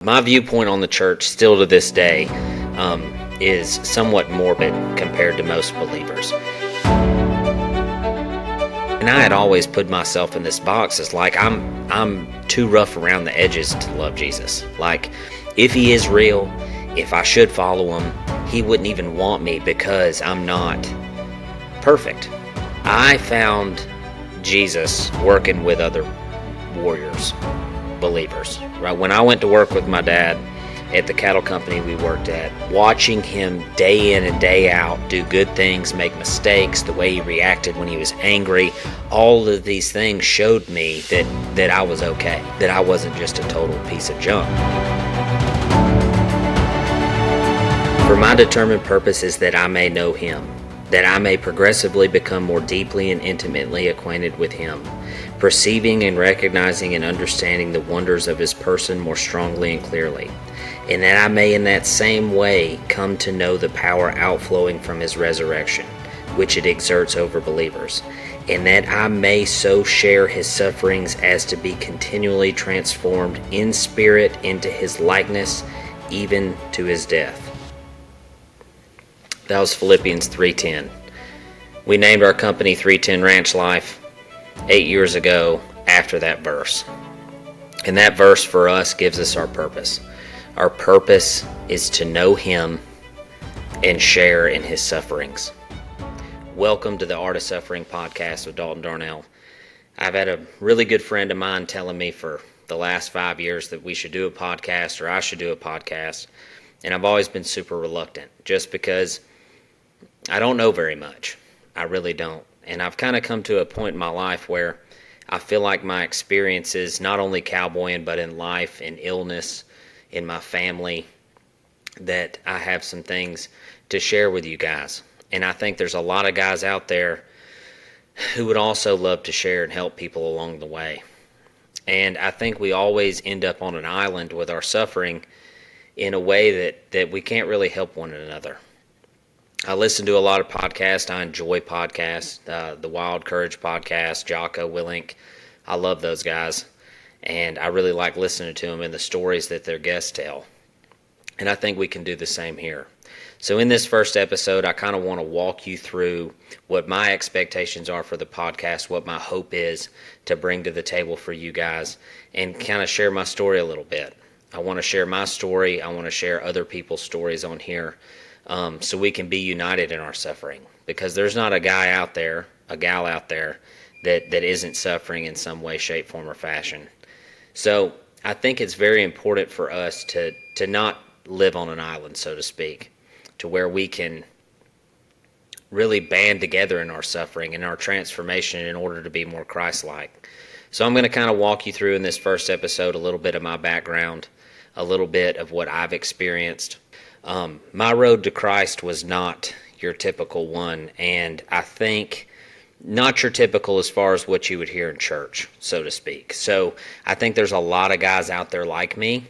My viewpoint on the church, still to this day, is somewhat morbid compared to most believers. And I had always put myself in this box as like I'm too rough around the edges to love Jesus. Like, if he is real, if I should follow him, he wouldn't even want me because I'm not perfect. I found Jesus working with other warriors, believers. Right, when I went to work with my dad at the cattle company we worked at, watching him day in and day out do good things, make mistakes, the way he reacted when he was angry, all of these things showed me that I was okay, that I wasn't just a total piece of junk. For my determined purpose is that I may know him, that I may progressively become more deeply and intimately acquainted with him, perceiving and recognizing and understanding the wonders of his person more strongly and clearly, and that I may in that same way come to know the power outflowing from his resurrection, which it exerts over believers, and that I may so share his sufferings as to be continually transformed in spirit into his likeness, even to his death. That was Philippians 3:10. We named our company 310 Ranch Life 8 years ago after that verse. And that verse for us gives us our purpose. Our purpose is to know him and share in his sufferings. Welcome to the Art of Suffering podcast with Dalton Darnell. I've had a really good friend of mine telling me for the last 5 years that we should do a podcast, or I should do a podcast. And I've always been super reluctant just because I don't know very much. I really don't. And I've kind of come to a point in my life where I feel like my experiences, not only cowboying, but in life, in illness, in my family, that I have some things to share with you guys. And I think there's a lot of guys out there who would also love to share and help people along the way. And I think we always end up on an island with our suffering in a way that we can't really help one another. I listen to a lot of podcasts. I enjoy podcasts. The Wild Courage podcast, Jocko Willink. I love those guys. And I really like listening to them and the stories that their guests tell. And I think we can do the same here. So in this first episode, I kind of want to walk you through what my expectations are for the podcast, what my hope is to bring to the table for you guys, and kind of share my story a little bit. I want to share my story. I want to share other people's stories on here. So we can be united in our suffering, because there's not a guy out there, a gal out there that isn't suffering in some way, shape, form, or fashion. So I think it's very important for us to not live on an island, so to speak, to where we can really band together in our suffering and our transformation in order to be more Christ-like. So I'm going to kind of walk you through in this first episode a little bit of my background, a little bit of what I've experienced. My road to Christ was not your typical one, and I think not your typical as far as what you would hear in church, so to speak. So I think there's a lot of guys out there like me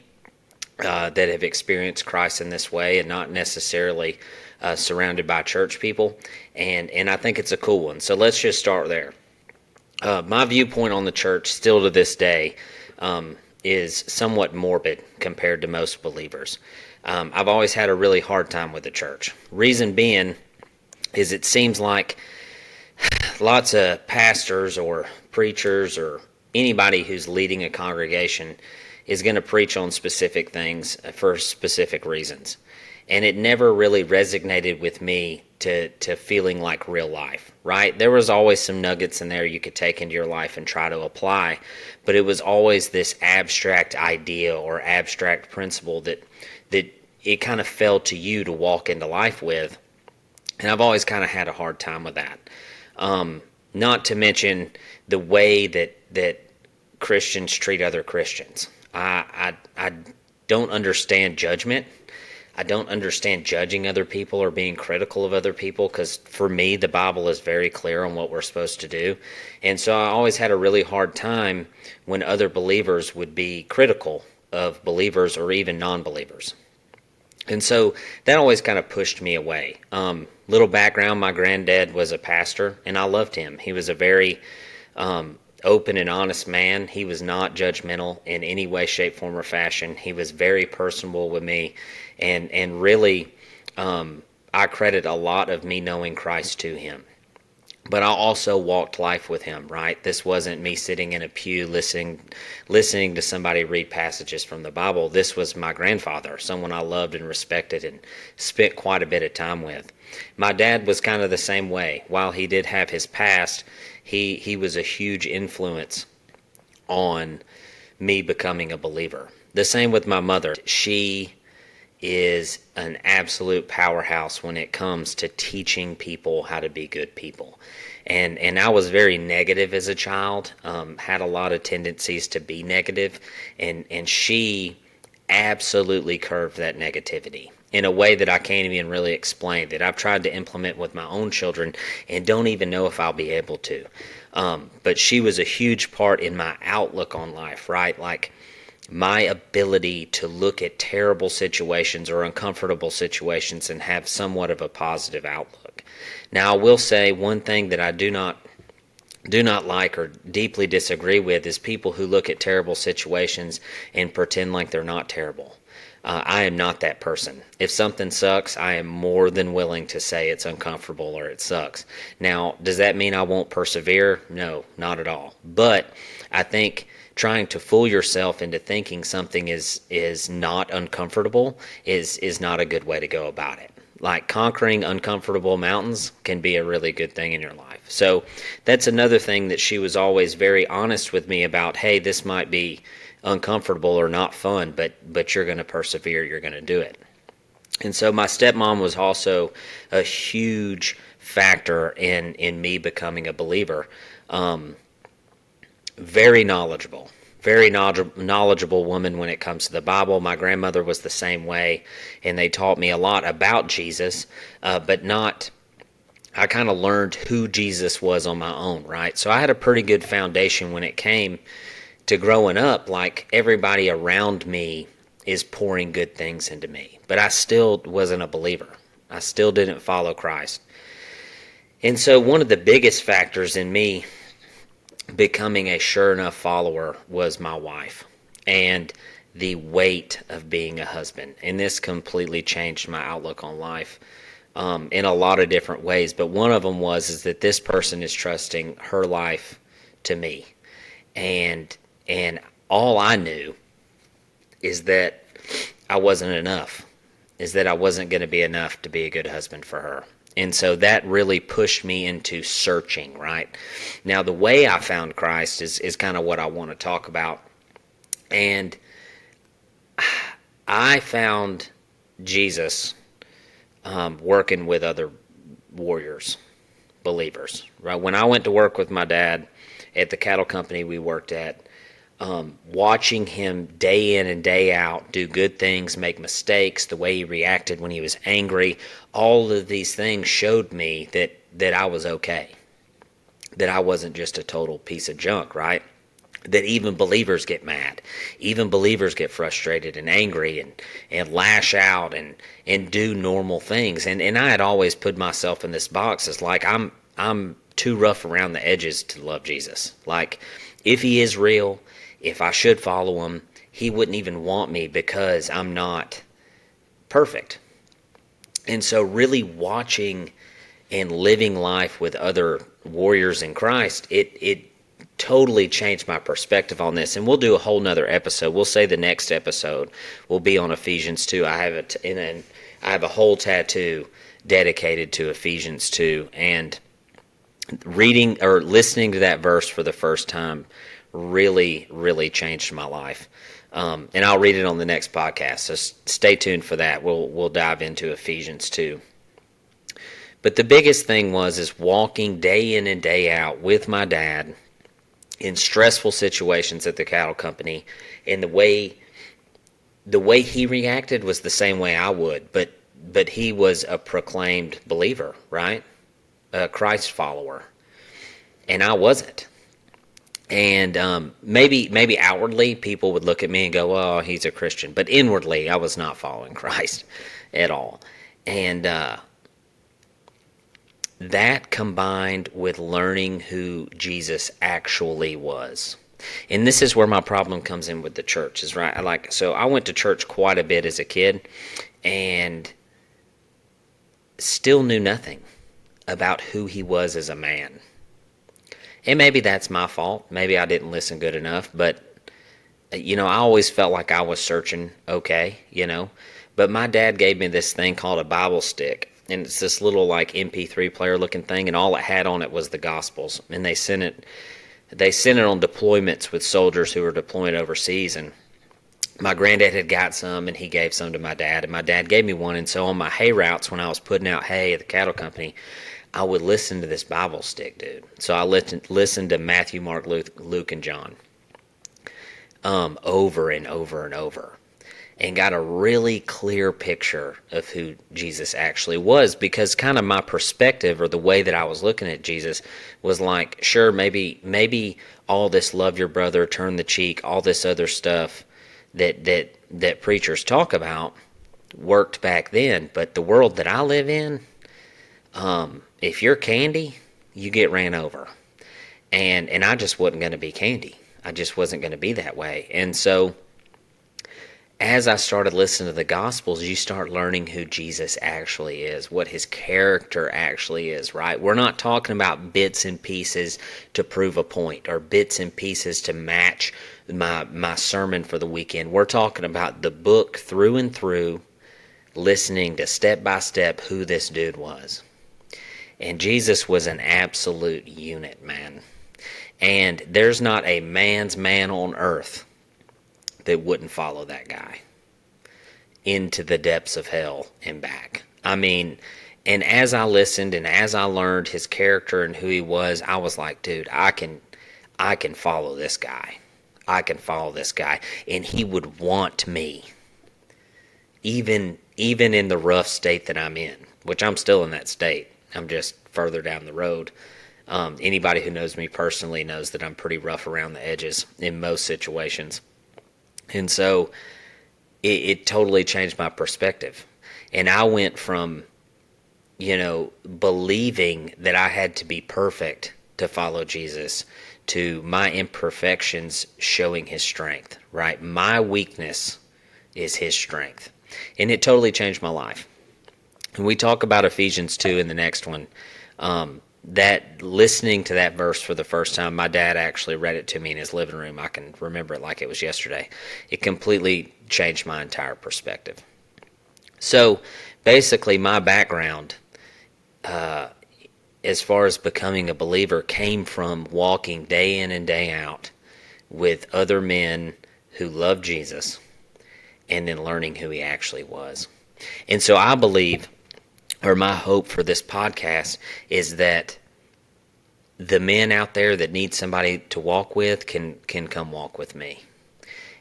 that have experienced Christ in this way and not necessarily surrounded by church people, and I think it's a cool one. So let's just start there. My viewpoint on the church, still to this day, is somewhat morbid compared to most believers. I've always had a really hard time with the church. Reason being is it seems like lots of pastors or preachers or anybody who's leading a congregation is going to preach on specific things for specific reasons. And it never really resonated with me to feeling like real life, right? There was always some nuggets in there you could take into your life and try to apply, but it was always this abstract idea or abstract principle that it kind of fell to you to walk into life with. And I've always kind of had a hard time with that. Not to mention the way that Christians treat other Christians. I don't understand judgment. I don't understand judging other people or being critical of other people, because for me, the Bible is very clear on what we're supposed to do. And so I always had a really hard time when other believers would be critical of believers or even non-believers. And so that always kind of pushed me away. Little background, my granddad was a pastor, and I loved him. He was a very open and honest man. He was not judgmental in any way, shape, form, or fashion. He was very personable with me, and really, I credit a lot of me knowing Christ to him. But I also walked life with him, right? This wasn't me sitting in a pew listening to somebody read passages from the Bible. This was my grandfather, someone I loved and respected and spent quite a bit of time with. My dad was kind of the same way. While he did have his past, he was a huge influence on me becoming a believer. The same with my mother. She is an absolute powerhouse when it comes to teaching people how to be good people. And I was very negative as a child, had a lot of tendencies to be negative, and she absolutely curved that negativity in a way that I can't even really explain, that I've tried to implement with my own children and don't even know if I'll be able to. But she was a huge part in my outlook on life, right? Like, my ability to look at terrible situations or uncomfortable situations and have somewhat of a positive outlook. Now, I will say one thing that I do not like or deeply disagree with is people who look at terrible situations and pretend like they're not terrible. I am not that person. If something sucks, I am more than willing to say it's uncomfortable or it sucks. Now, does that mean I won't persevere? No, not at all. But I think trying to fool yourself into thinking something is not uncomfortable is not a good way to go about it. Like, conquering uncomfortable mountains can be a really good thing in your life. So that's another thing that she was always very honest with me about. Hey, this might be uncomfortable or not fun, but you're going to persevere, you're going to do it. And so my stepmom was also a huge factor in me becoming a believer. Very knowledgeable woman when it comes to the Bible. My grandmother was the same way, and they taught me a lot about Jesus, but not, I kind of learned who Jesus was on my own, right? So I had a pretty good foundation when it came to growing up. Like, everybody around me is pouring good things into me, but I still wasn't a believer. I still didn't follow Christ. And so one of the biggest factors in me becoming a sure enough follower was my wife and the weight of being a husband. And this completely changed my outlook on life in a lot of different ways. But one of them is that this person is trusting her life to me. And all I knew is that I wasn't enough, is that I wasn't going to be enough to be a good husband for her. And so that really pushed me into searching, right? Now, the way I found Christ is kind of what I want to talk about. And I found Jesus working with other warriors, believers, right? When I went to work with my dad at the cattle company we worked at, watching him day in and day out do good things, make mistakes, the way he reacted when he was angry, all of these things showed me that I was okay, that I wasn't just a total piece of junk, right? That even believers get mad, even believers get frustrated and angry and lash out and do normal things. And I had always put myself in this box as like, I'm too rough around the edges to love Jesus. Like, if he is real, if I should follow him, he wouldn't even want me because I'm not perfect. And so really watching and living life with other warriors in Christ, it totally changed my perspective on this. And we'll do a whole nother episode. We'll say the next episode will be on Ephesians 2. I have a whole tattoo dedicated to Ephesians 2. And reading or listening to that verse for the first time really, really changed my life. And I'll read it on the next podcast, so stay tuned for that. We'll dive into Ephesians 2. But the biggest thing is walking day in and day out with my dad in stressful situations at the cattle company, and the way he reacted was the same way I would, but he was a proclaimed believer, right? A Christ follower, and I wasn't. And maybe outwardly people would look at me and go, "Oh, he's a Christian," but inwardly I was not following Christ at all. And that combined with learning who Jesus actually was. And this is where my problem comes in with the church, is right. So I went to church quite a bit as a kid and still knew nothing about who he was as a man. And maybe that's my fault. Maybe I didn't listen good enough, but I always felt like I was searching okay. But my dad gave me this thing called a Bible stick, and it's this little like MP3 player looking thing, and all it had on it was the Gospels. And they sent it on deployments with soldiers who were deploying overseas, and my granddad had got some, and he gave some to my dad, and my dad gave me one. And so on my hay routes, when I was putting out hay at the cattle company, I would listen to this Bible stick, dude. So I listened to Matthew, Mark, Luke, and John over and over and over, and got a really clear picture of who Jesus actually was, because kind of my perspective, or the way that I was looking at Jesus, was like, sure, maybe all this love your brother, turn the cheek, all this other stuff that preachers talk about worked back then, but the world that I live in, if you're candy, you get ran over. And I just wasn't going to be candy. I just wasn't going to be that way. And so as I started listening to the Gospels, you start learning who Jesus actually is, what his character actually is, right? We're not talking about bits and pieces to prove a point, or bits and pieces to match my sermon for the weekend. We're talking about the book through and through, listening to step by step who this dude was. And Jesus was an absolute unit, man. And there's not a man's man on earth that wouldn't follow that guy into the depths of hell and back. I mean, and as I listened and as I learned his character and who he was, I was like, dude, I can follow this guy. I can follow this guy. And he would want me, even in the rough state that I'm in, which I'm still in that state. I'm just further down the road. Anybody who knows me personally knows that I'm pretty rough around the edges in most situations. And so it totally changed my perspective. And I went from, believing that I had to be perfect to follow Jesus, to my imperfections showing his strength, right? My weakness is his strength. And it totally changed my life. And we talk about Ephesians 2 in the next one. That listening to that verse for the first time, my dad actually read it to me in his living room. I can remember it like it was yesterday. It completely changed my entire perspective. So basically my background, as far as becoming a believer, came from walking day in and day out with other men who loved Jesus, and then learning who he actually was. And so I believe, or my hope for this podcast, is that the men out there that need somebody to walk with can come walk with me.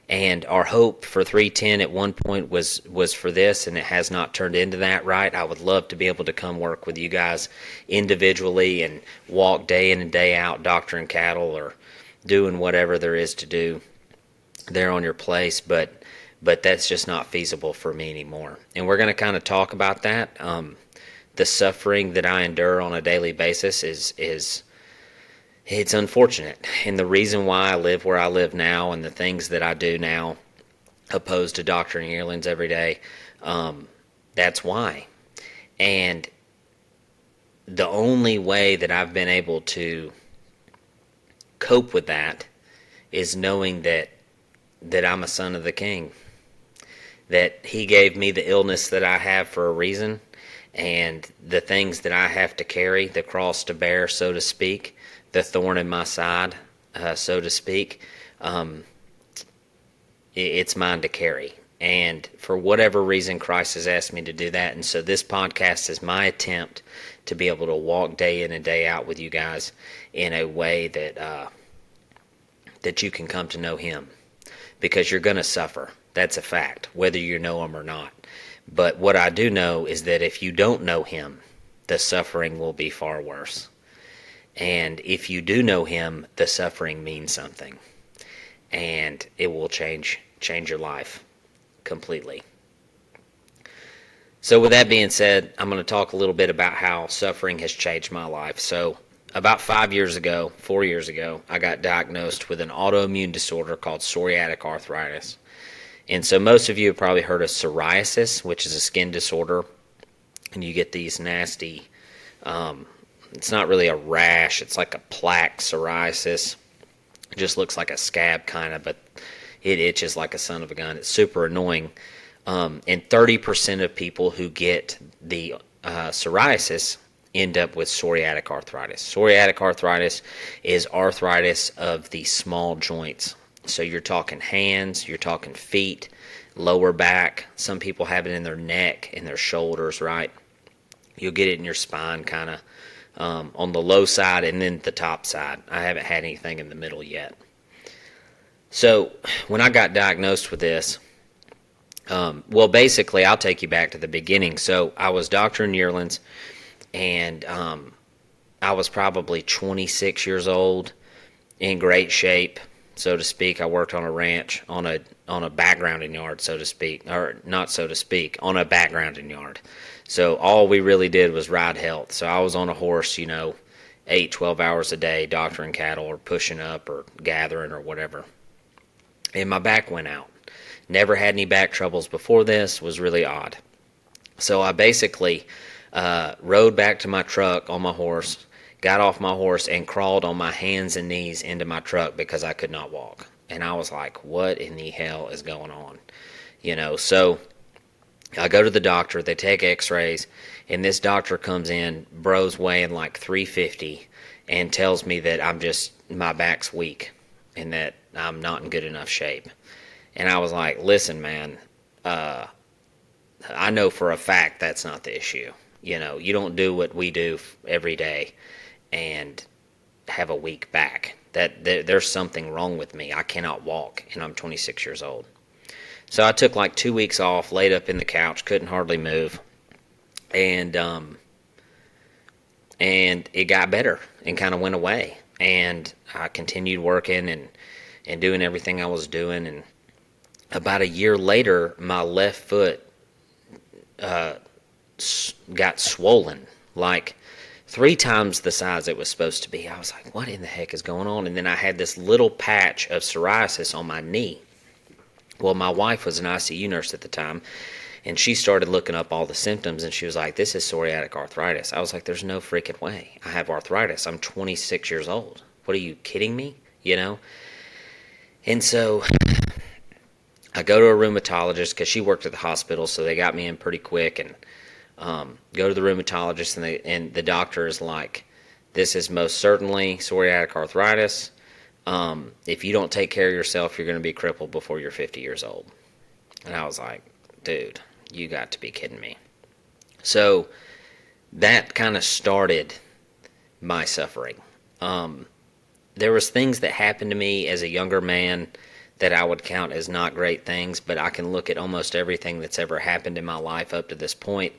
And our hope for 310 at one point was for this, and it has not turned into that, right? I would love to be able to come work with you guys individually and walk day in and day out doctoring cattle or doing whatever there is to do there on your place, but that's just not feasible for me anymore. And we're going to kind of talk about that. The suffering that I endure on a daily basis is it's unfortunate. And the reason why I live where I live now and the things that I do now, opposed to doctoring yearlings every day, that's why. And the only way that I've been able to cope with that is knowing that I'm a son of the King, that he gave me the illness that I have for a reason, and the things that I have to carry, the cross to bear, so to speak, the thorn in my side, so to speak, it's mine to carry. And for whatever reason, Christ has asked me to do that. And so this podcast is my attempt to be able to walk day in and day out with you guys in a way that you can come to know him. Because you're going to suffer. That's a fact, whether you know him or not. But what I do know is that if you don't know him, the suffering will be far worse. And if you do know him, the suffering means something. And it will change your life completely. So with that being said, I'm going to talk a little bit about how suffering has changed my life. So about 4 years ago, I got diagnosed with an autoimmune disorder called psoriatic arthritis. And so most of you have probably heard of psoriasis, which is a skin disorder. And you get these nasty, it's not really a rash, it's like a plaque psoriasis. It just looks like a scab kind of, but it itches like a son of a gun. It's super annoying. And 30% of people who get the psoriasis end up with psoriatic arthritis. Psoriatic arthritis is arthritis of the small joints. So you're talking hands, you're talking feet, lower back. Some people have it in their neck, in their shoulders, right? You'll get it in your spine kind of on the low side and then the top side. I haven't had anything in the middle yet. So when I got diagnosed with this, well, basically, I'll take you back to the beginning. So I was doctoring yearlings, and I was probably 26 years old, in great shape, so to speak. I worked on a ranch on a backgrounding yard, so to speak, or not so to speak, on a backgrounding yard. So all we really did was ride health. So I was on a horse, 8, 12 hours a day, doctoring cattle or pushing up or gathering or whatever. And my back went out. Never had any back troubles before this. Was really odd. So I basically rode back to my truck on my horse, got off my horse, and crawled on my hands and knees into my truck because I could not walk. And I was like, what in the hell is going on? So I go to the doctor. They take x-rays, and this doctor comes in, bro's weighing like 350, and tells me that my back's weak and that I'm not in good enough shape. And I was like, listen, man, I know for a fact that's not the issue. You don't do what we do every day and have a weak back. There's something wrong with me. I cannot walk, and I'm 26 years old. So I took like 2 weeks off, laid up in the couch, couldn't hardly move, and it got better and kind of went away. And I continued working and doing everything I was doing, and about a year later, my left foot got swollen, like 3 times the size it was supposed to be. I was like, what in the heck is going on? And then I had this little patch of psoriasis on my knee. Well, my wife was an ICU nurse at the time, and she started looking up all the symptoms, and she was like, this is psoriatic arthritis. I was like, there's no freaking way. I have arthritis. I'm 26 years old. What are you kidding me? And so I go to a rheumatologist because she worked at the hospital, so they got me in pretty quick, and go to the rheumatologist, and the doctor is like, this is most certainly psoriatic arthritis. If you don't take care of yourself, you're going to be crippled before you're 50 years old. And I was like, dude, you got to be kidding me. So that kind of started my suffering. There was things that happened to me as a younger man that I would count as not great things, but I can look at almost everything that's ever happened in my life up to this point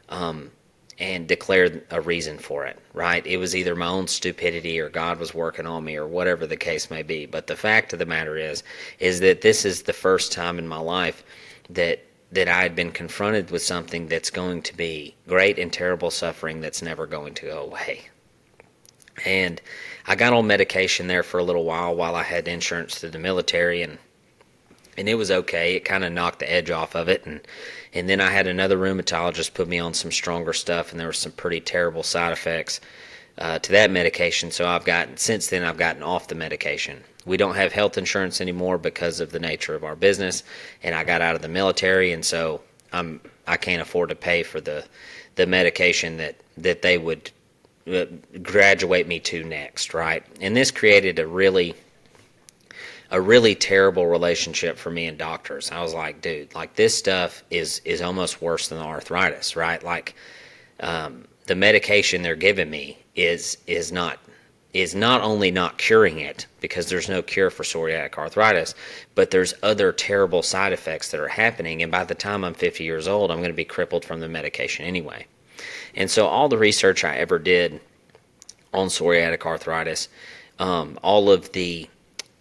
and declare a reason for it, right? It was either my own stupidity or God was working on me or whatever the case may be. But the fact of the matter is that this is the first time in my life that I had been confronted with something that's going to be great and terrible suffering that's never going to go away. And I got on medication there for a little while I had insurance through the military, and it was okay. It kind of knocked the edge off of it, and then I had another rheumatologist put me on some stronger stuff, and there were some pretty terrible side effects to that medication. So since then I've gotten off the medication. We don't have health insurance anymore because of the nature of our business, and I got out of the military, and so I can't afford to pay for the medication that they would graduate me to next, right? And this created a really terrible relationship for me and doctors. I was like, dude, like this stuff is almost worse than the arthritis, right? Like the medication they're giving me is not only not curing it, because there's no cure for psoriatic arthritis, but there's other terrible side effects that are happening, and by the time I'm 50 years old, I'm going to be crippled from the medication anyway. And so all the research I ever did on psoriatic arthritis, all of the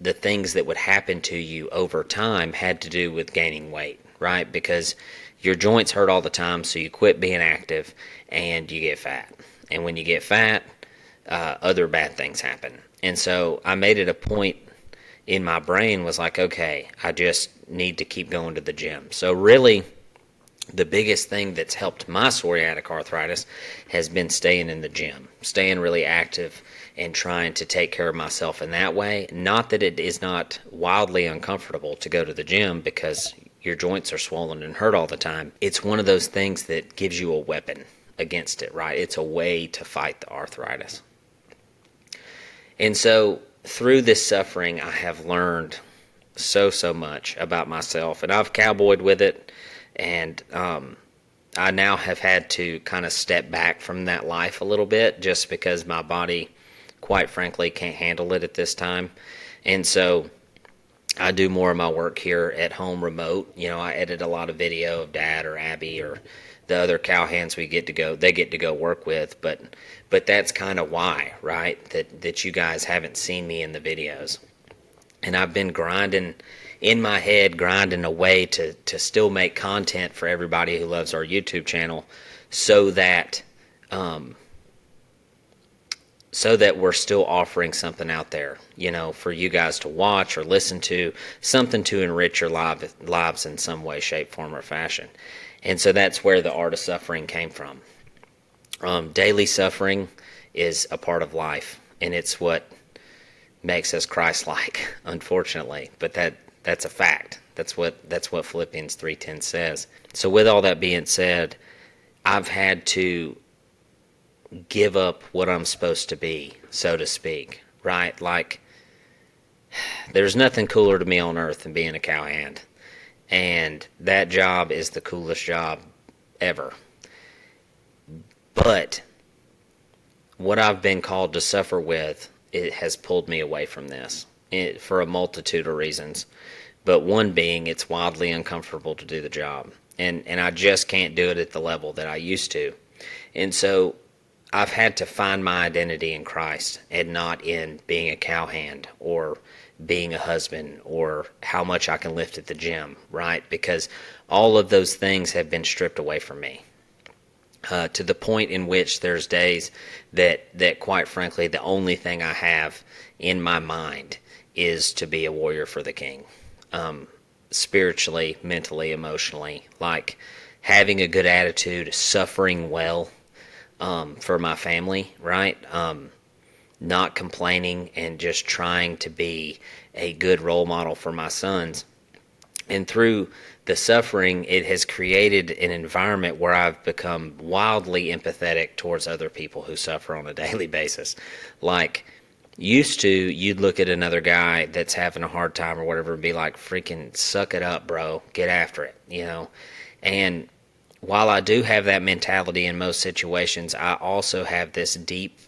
things that would happen to you over time had to do with gaining weight, right? Because your joints hurt all the time, so you quit being active and you get fat. And when you get fat, other bad things happen. And so I made it a point in my brain was like, okay, I just need to keep going to the gym. So really, the biggest thing that's helped my psoriatic arthritis has been staying in the gym, staying really active and trying to take care of myself in that way. Not that it is not wildly uncomfortable to go to the gym because your joints are swollen and hurt all the time. It's one of those things that gives you a weapon against it, right? It's a way to fight the arthritis. And so through this suffering, I have learned so much about myself, and I've cowboyed with it, and I now have had to kind of step back from that life a little bit just because my body, quite frankly, can't handle it at this time. And so I do more of my work here at home remote. You know, I edit a lot of video of Dad or Abby or the other cowhands they get to go work with, but that's kind of why, right? That you guys haven't seen me in the videos. And I've been grinding in my head, grinding a way to still make content for everybody who loves our YouTube channel so that we're still offering something out there, you know, for you guys to watch or listen to, something to enrich your lives in some way, shape, form, or fashion. And so that's where the art of suffering came from. Daily suffering is a part of life, and it's what makes us Christ-like, unfortunately. But that's a fact. That's what Philippians 3:10 says. So with all that being said, I've had to give up what I'm supposed to be, so to speak, right? Like, there's nothing cooler to me on earth than being a cowhand. And that job is the coolest job ever. But what I've been called to suffer with, it has pulled me away from this for a multitude of reasons. But one being, it's wildly uncomfortable to do the job. And I just can't do it at the level that I used to. And so I've had to find my identity in Christ and not in being a cowhand or being a husband or how much I can lift at the gym, right? Because all of those things have been stripped away from me. To the point in which there's days that quite frankly, the only thing I have in my mind is to be a warrior for the King. Spiritually, mentally, emotionally, like having a good attitude, suffering well for my family, right? Not complaining and just trying to be a good role model for my sons. And through the suffering, it has created an environment where I've become wildly empathetic towards other people who suffer on a daily basis. Like, used to, you'd look at another guy that's having a hard time or whatever and be like, freaking suck it up, bro. Get after it, you know? And while I do have that mentality in most situations, I also have this deep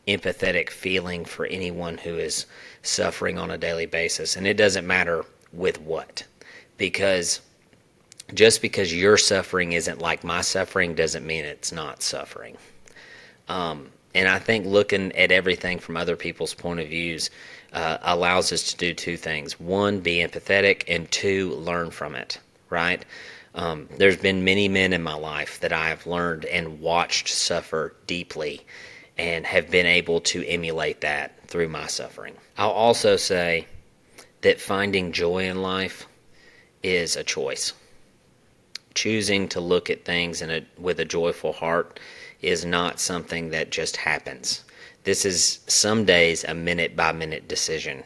empathetic feeling for anyone who is suffering on a daily basis. And it doesn't matter with what. Because just because your suffering isn't like my suffering doesn't mean it's not suffering. And I think looking at everything from other people's point of views allows us to do two things. One, be empathetic, and two, learn from it, right? There's been many men in my life that I have learned and watched suffer deeply and have been able to emulate that through my suffering. I'll also say that finding joy in life is a choice. Choosing to look at things with a joyful heart is not something that just happens. This is some days a minute-by-minute decision.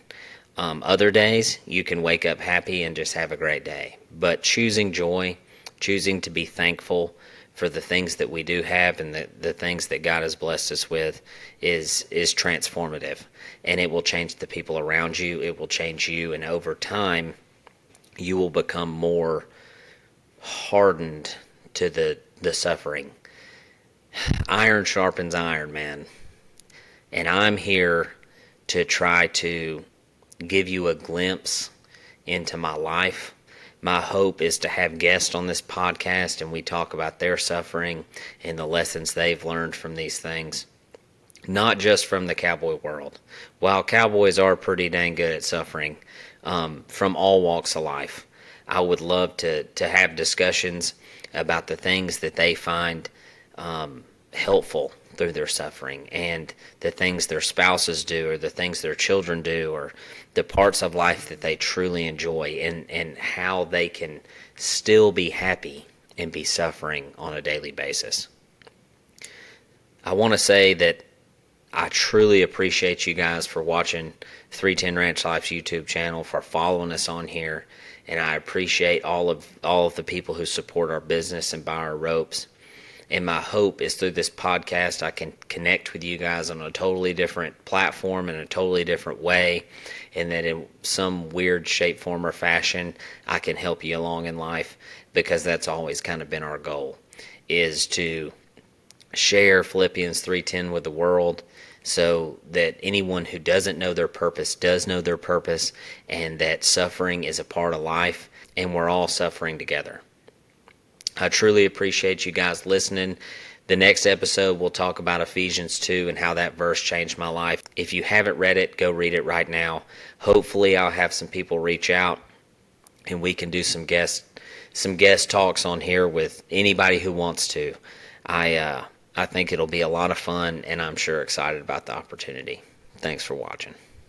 Other days, you can wake up happy and just have a great day. But choosing joy, choosing to be thankful for the things that we do have and the things that God has blessed us with is transformative. And it will change the people around you. It will change you. And over time, you will become more hardened to the suffering. Iron sharpens iron, man. And I'm here to try to give you a glimpse into my life. My hope is to have guests on this podcast and we talk about their suffering and the lessons they've learned from these things. Not just from the cowboy world. While cowboys are pretty dang good at suffering, from all walks of life, I would love to have discussions about the things that they find helpful through their suffering, and the things their spouses do, or the things their children do, or the parts of life that they truly enjoy, and how they can still be happy and be suffering on a daily basis. I want to say that I truly appreciate you guys for watching 310 Ranch Life's YouTube channel, for following us on here, and I appreciate all of the people who support our business and buy our ropes. And my hope is through this podcast I can connect with you guys on a totally different platform, in a totally different way, and that in some weird shape, form, or fashion I can help you along in life, because that's always kind of been our goal, is to share Philippians 3:10 with the world, so that anyone who doesn't know their purpose does know their purpose, and that suffering is a part of life, and we're all suffering together. I truly appreciate you guys listening. The next episode, we'll talk about Ephesians 2 and how that verse changed my life. If you haven't read it, go read it right now. Hopefully, I'll have some people reach out, and we can do some guest talks on here with anybody who wants to. I think it'll be a lot of fun, and I'm sure excited about the opportunity. Thanks for watching.